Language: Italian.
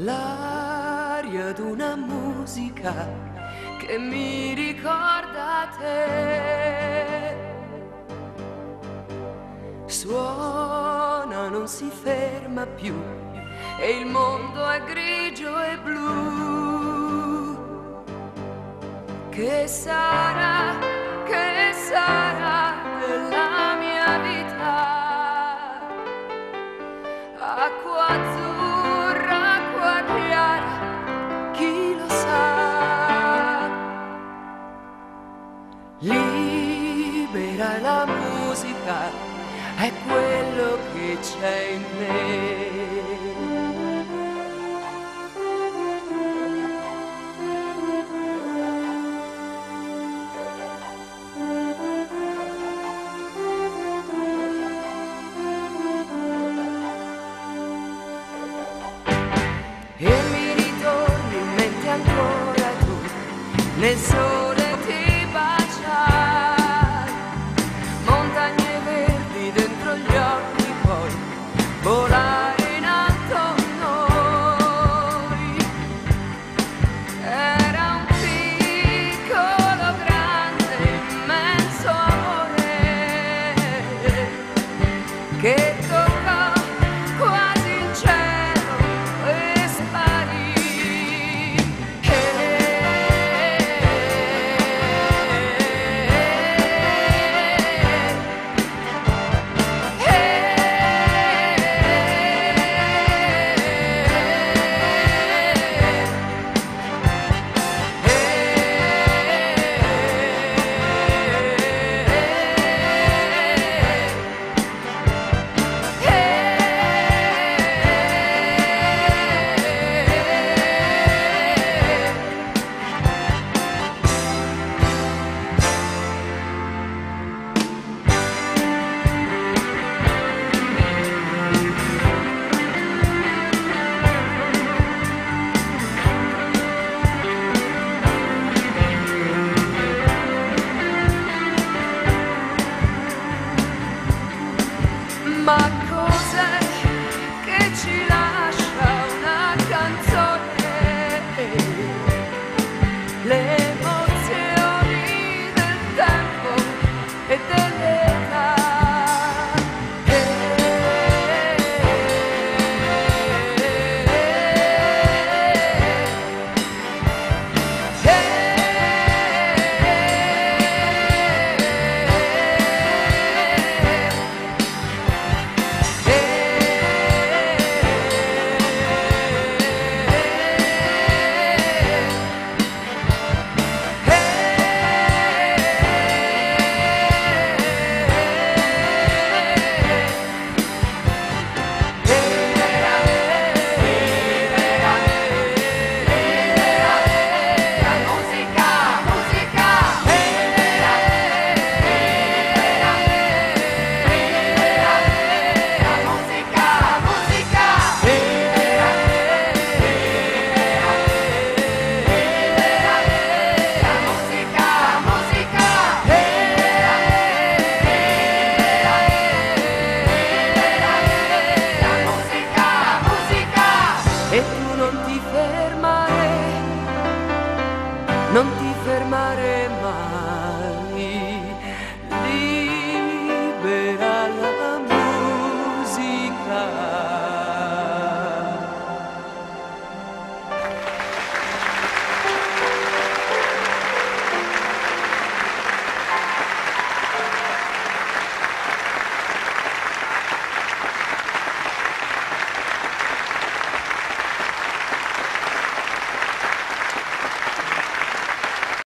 l'aria d'una musica che mi ricorda te. Suona, non si ferma più e il mondo è grigio e blu. Che sarà della mia vita? Acqua azzurra, acqua chiara, chi lo sa? Libera la musica, è quello che c'è in me. E mi ritorni in mente ancora tu, nel sole ti baciai, montagne verdi dentro gli occhi, poi volare in alto noi. Era un piccolo, grande, immenso amore che toccò quasi il cielo e sparì. Ma cos'è che ci lascia una canzone? Le emozioni del tempo e dell'età. E tu non ti fermare, non ti fermare.